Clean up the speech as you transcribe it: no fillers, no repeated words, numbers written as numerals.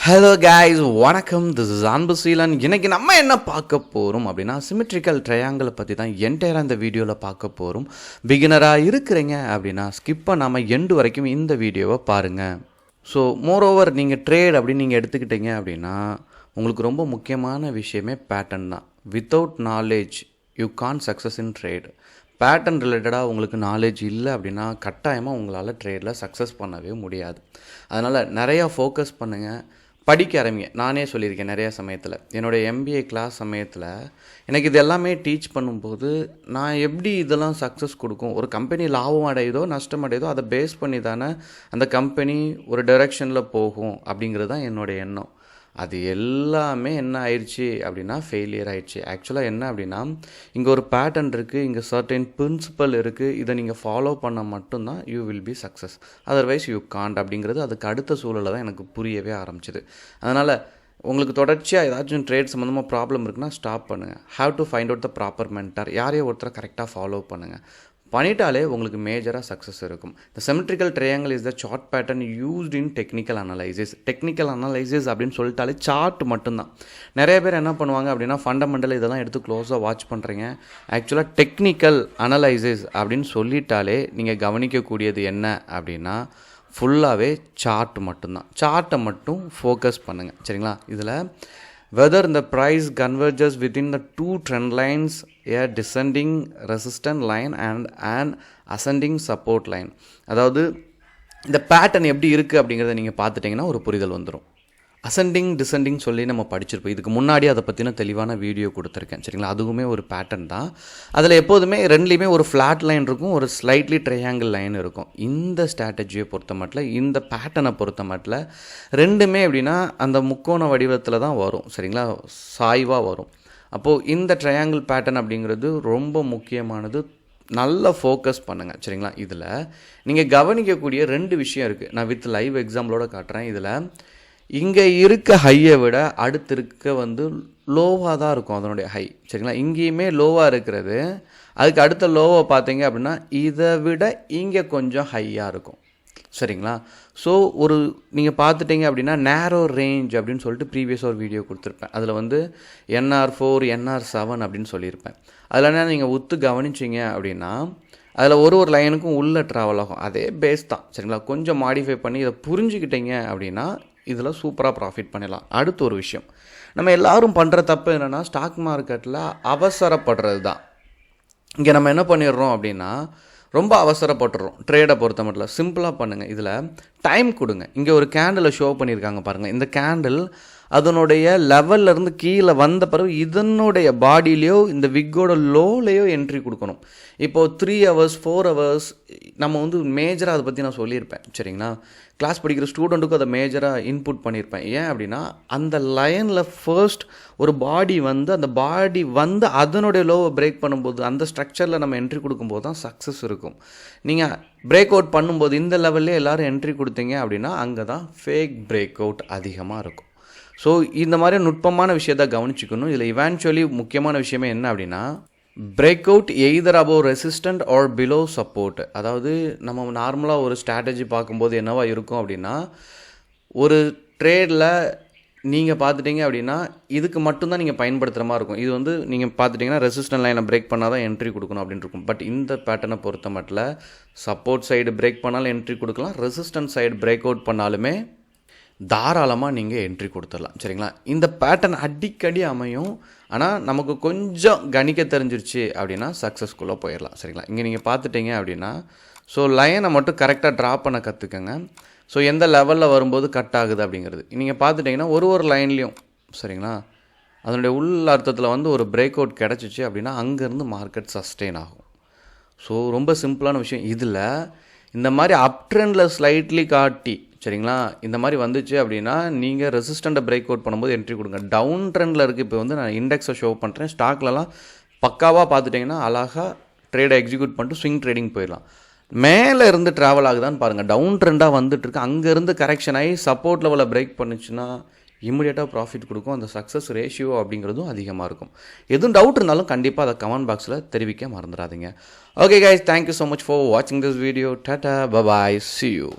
Hello guys, வணக்கம். This is Anbuseelan. இன்னைக்கு நம்ம என்ன பார்க்க போகிறோம் அப்படின்னா சிமெட்ரிக்கல் ட்ரையாங்கிளை பற்றி தான் என்டையராக இந்த வீடியோவில் பார்க்க போகிறோம். பிகினராக இருக்கிறீங்க அப்படின்னா ஸ்கிப் பண்ணாமல் எண்டு வரைக்கும் இந்த வீடியோவை பாருங்கள். ஸோ மோரோவர் நீங்கள் ட்ரேட் அப்படின்னு நீங்கள் எடுத்துக்கிட்டீங்க அப்படின்னா உங்களுக்கு ரொம்ப முக்கியமான விஷயமே பேட்டர்ன் தான். Without knowledge you can't success in trade. Pattern ரிலேட்டடாக உங்களுக்கு நாலேஜ் இல்லை அப்படின்னா கட்டாயமாக உங்களால் ட்ரேடில் சக்ஸஸ் பண்ணவே முடியாது. அதனால் நிறையா ஃபோக்கஸ் பண்ணுங்கள், படிக்க ஆரம்பிங்க. நானே சொல்லியிருக்கேன் நிறையா சமயத்தில், என்னோடய MBA கிளாஸ் சமயத்தில் எனக்கு இது எல்லாமே டீச் பண்ணும்போது நான் எப்படி இதெல்லாம் சக்ஸஸ் கொடுக்கும், ஒரு கம்பெனி லாபம் அடையுதோ நஷ்டம் அடையுதோ அதை பேஸ் பண்ணி தானே அந்த கம்பெனி ஒரு டைரெக்ஷனில் போகும் அப்படிங்கிறது தான் என்னோடய எண்ணம். அது எல்லாமே என்ன ஆயிடுச்சு அப்படின்னா ஃபெயிலியர் ஆயிடுச்சு. ஆக்சுவலாக என்ன அப்படின்னா இங்கே ஒரு பேட்டர்ன் இருக்குது, இங்கே சர்டன் பிரின்சிபல் இருக்குது, இதை நீங்கள் ஃபாலோ பண்ண மட்டும்தான் you will be success, otherwise you can't அப்படிங்கிறது அதுக்கு அடுத்த சூழலில் தான் எனக்கு புரியவே ஆரம்பிச்சிது. அதனால் உங்களுக்கு தொடர்ச்சியாக ஏதாச்சும் ட்ரேட் சம்மந்தமாக ப்ராப்ளம் இருக்குன்னா ஸ்டாப் பண்ணுங்கள். Have to find out the proper mentor. யாரையோ ஒருத்தரை கரெக்டாக ஃபாலோ பண்ணுங்கள். பண்ணிட்டாலே உங்களுக்கு மேஜராக சக்ஸஸ் இருக்கும். The symmetrical triangle is the chart pattern used in technical analysis. Technical analysis அப்படின்னு சொல்லிட்டாலே சார்ட் மட்டும்தான். நிறைய பேர் என்ன பண்ணுவாங்க அப்படின்னா ஃபண்டமெண்டல் இதெல்லாம் எடுத்து க்ளோஸாக வாட்ச் பண்ணுறீங்க. ஆக்சுவலாக டெக்னிக்கல் அனலைசிஸ் அப்படின்னு சொல்லிட்டாலே நீங்கள் கவனிக்கக்கூடியது என்ன அப்படின்னா ஃபுல்லாகவே சார்ட் மட்டும்தான். சார்ட்டை மட்டும் ஃபோக்கஸ் பண்ணுங்கள், சரிங்களா? இதில் whether the price converges within the two trend lines, a descending resistance line and an ascending support line. அதாவது இந்த பேட்டர்ன் எப்படி இருக்குது அப்படிங்கிறத நீங்கள் பார்த்துட்டிங்கன்னா ஒரு புரிதல் வந்துடும். அசெண்டிங் டிசெண்டிங் சொல்லி நம்ம படிச்சிருப்போம். இதுக்கு முன்னாடி அதை பற்றின தெளிவான வீடியோ கொடுத்துருக்கேன், சரிங்களா? அதுவுமே ஒரு பேட்டர்ன் தான். அதில் எப்போதுமே ரெண்டுலேயுமே ஒரு ஃப்ளாட் லைன் இருக்கும், ஒரு ஸ்லைட்லி ட்ரையாங்கிள் லைன் இருக்கும். இந்த ஸ்ட்ராட்டஜியை பொறுத்த மட்டும், இந்த பேட்டர்னை பொறுத்த மட்டும் ரெண்டுமே எப்படின்னா அந்த முக்கோண வடிவத்தில் தான் வரும், சரிங்களா? சாய்வாக வரும். அப்போது இந்த ட்ரையாங்கிள் பேட்டர்ன் அப்படிங்கிறது ரொம்ப முக்கியமானது. நல்லா ஃபோக்கஸ் பண்ணுங்கள், சரிங்களா? இதில் நீங்கள் கவனிக்கக்கூடிய ரெண்டு விஷயம் இருக்குது. நான் வித் லைவ் எக்ஸாம்பிளோட காட்டுறேன். இதில் இங்கே இருக்க ஹையை விட அடுத்து இருக்க லோவாக தான் இருக்கும் அதனுடைய ஹை, சரிங்களா? இங்கேயுமே லோவாக இருக்கிறது, அதுக்கு அடுத்த லோவை பார்த்தீங்க அப்படின்னா இதை விட இங்கே கொஞ்சம் ஹையாக இருக்கும், சரிங்களா? ஸோ நீங்கள் பார்த்துட்டிங்க அப்படின்னா நேரோ ரேஞ்ச் அப்படின்னு சொல்லிட்டு ப்ரீவியஸாக ஒரு வீடியோ கொடுத்துருப்பேன். அதில் NR4 NR7 அப்படின்னு சொல்லியிருப்பேன். அதில் என்ன நீங்கள் ஒத்து கவனிச்சிங்க அப்படின்னா அதில் ஒரு லைனுக்கும் உள்ளே ட்ராவல் ஆகும். அதே பேஸ் தான், சரிங்களா? கொஞ்சம் மாடிஃபை பண்ணி இதை புரிஞ்சுக்கிட்டீங்க அப்படின்னா இதில் சூப்பராக ப்ராஃபிட் பண்ணிடலாம். அடுத்த ஒரு விஷயம், நம்ம எல்லோரும் பண்ணுற தப்பு என்னென்னா ஸ்டாக் மார்க்கெட்டில் அவசரப்படுறது தான். இங்கே நம்ம என்ன பண்ணிடுறோம் அப்படின்னா ரொம்ப அவசரப்பட்டுறோம். ட்ரேடை பொறுத்த மட்டும் சிம்பிளாக பண்ணுங்கள். இதில் டைம் கொடுங்க. இங்கே ஒரு கேண்டிலை ஷோ பண்ணியிருக்காங்க பாருங்கள். இந்த கேண்டில் அதனுடைய லெவல்லேருந்து கீழே வந்த பிறகு இதனுடைய பாடியிலையோ இந்த விக்கோட லோலையோ என்ட்ரி கொடுக்கணும். இப்போது 3 hours 4 hours நம்ம மேஜராக அதை பற்றி நான் சொல்லியிருப்பேன், சரிங்களா? கிளாஸ் படிக்கிற ஸ்டூடெண்ட்டுக்கும் அதை மேஜராக இன்புட் பண்ணியிருப்பேன். ஏன் அப்படின்னா அந்த லைனில் ஃபர்ஸ்ட் ஒரு பாடி அந்த பாடி அதனுடைய லோவை பிரேக் பண்ணும்போது அந்த ஸ்ட்ரக்சரில் நம்ம என்ட்ரி கொடுக்கும்போது தான் சக்ஸஸ் இருக்கும். நீங்கள் பிரேக் அவுட் பண்ணும்போது இந்த லெவல்லே எல்லோரும் என்ட்ரி கொடுத்தீங்க அப்படின்னா அங்கே தான் ஃபேக் பிரேக் அவுட் அதிகமாக இருக்கும். ஸோ இந்த மாதிரி நுட்பமான விஷயத்தை கவனிச்சிக்கணும். இதில் இவென்ச்சுவலி முக்கியமான விஷயமே என்ன அப்படின்னா break out either above resistant or below support. அதாவது நம்ம நார்மலாக ஒரு ஸ்ட்ராட்டஜி பார்க்கும்போது என்னவா இருக்கும் அப்படின்னா ஒரு ட்ரேடில் நீங்கள் பார்த்துட்டிங்க அப்படின்னா இதுக்கு மட்டும்தான் நீங்கள் பயன்படுத்துகிற மாதிரி இருக்கும். இது நீங்கள் பார்த்துட்டிங்கன்னா ரெசிஸ்டன்ட் லைனை பிரேக் பண்ணால் தான் என்ட்ரி கொடுக்கணும் அப்படின்னு இருக்கும். பட் இந்த பேட்டர்னை பொறுத்த மட்டும் சப்போர்ட் சைடு பிரேக் பண்ணாலும் என்ட்ரி கொடுக்கலாம், ரெசிஸ்டன்ட் சைடு பிரேக் அவுட் பண்ணாலுமே தாராளமாக நீங்கள் என்ட்ரி கொடுத்துடலாம், சரிங்களா? இந்த பேட்டர்ன் அடிக்கடி அமையும். ஆனால் நமக்கு கொஞ்சம் கணிக்க தெரிஞ்சிருச்சு அப்படின்னா சக்ஸஸ்குள்ளே போயிடலாம், சரிங்களா? இங்கே நீங்கள் பார்த்துட்டிங்க அப்படின்னா ஸோ லைனை மட்டும் கரெக்டாக ட்ரா பண்ண கற்றுக்கங்க. ஸோ எந்த லெவலில் வரும்போது கட் ஆகுது அப்படிங்கிறது நீங்கள் பார்த்துட்டிங்கன்னா ஒரு லைன்லேயும், சரிங்களா, அதனுடைய உள் அர்த்தத்தில் ஒரு பிரேக் அவுட் கிடச்சிச்சு அப்படின்னா அங்கேருந்து மார்க்கெட் சஸ்டெயின் ஆகும். ஸோ ரொம்ப சிம்பிளான விஷயம். இதில் இந்த மாதிரி அப் ட்ரெண்டில் ஸ்லைட்லி காட்டி, சரிங்களா, இந்த மாதிரி வந்துச்சு அப்படின்னா நீங்கள் ரெசிஸ்டண்ட்டை பிரேக் அவுட் பண்ணும்போது என்ட்ரி கொடுங்க. டவுன் ட்ரெண்டில் இருக்குது. இப்போ நான் இண்டெக்ஸை ஷோ பண்ணுறேன். ஸ்டாக்லலாம் பக்காவாக பார்த்துட்டிங்கன்னா அழகாக ட்ரேடை எக்ஸிக்யூட் பண்ணிட்டு ஸ்விங் ட்ரேடிங் போயிடலாம். மேலே இருந்து ட்ராவல் ஆகுதான்னு பாருங்கள். டவுன் ட்ரெண்டாக வந்துட்டுருக்கு, அங்கேருந்து கரெக்ஷன் ஆகி சப்போர்ட் லெவலில் பிரேக் பண்ணிச்சுன்னா இம்மிடியேட்டாக ப்ராஃபிட் கொடுக்கும். அந்த சக்ஸஸ் ரேஷியோ அப்படிங்கிறதும் அதிகமாக இருக்கும். எதுவும் டவுட் இருந்தாலும் கண்டிப்பாக அதை கமெண்ட் பாக்ஸில் தெரிவிக்க மறந்துடாதீங்க. Okay guys, thank you so much for வாட்சிங் this video. Tata, bye bye, see you.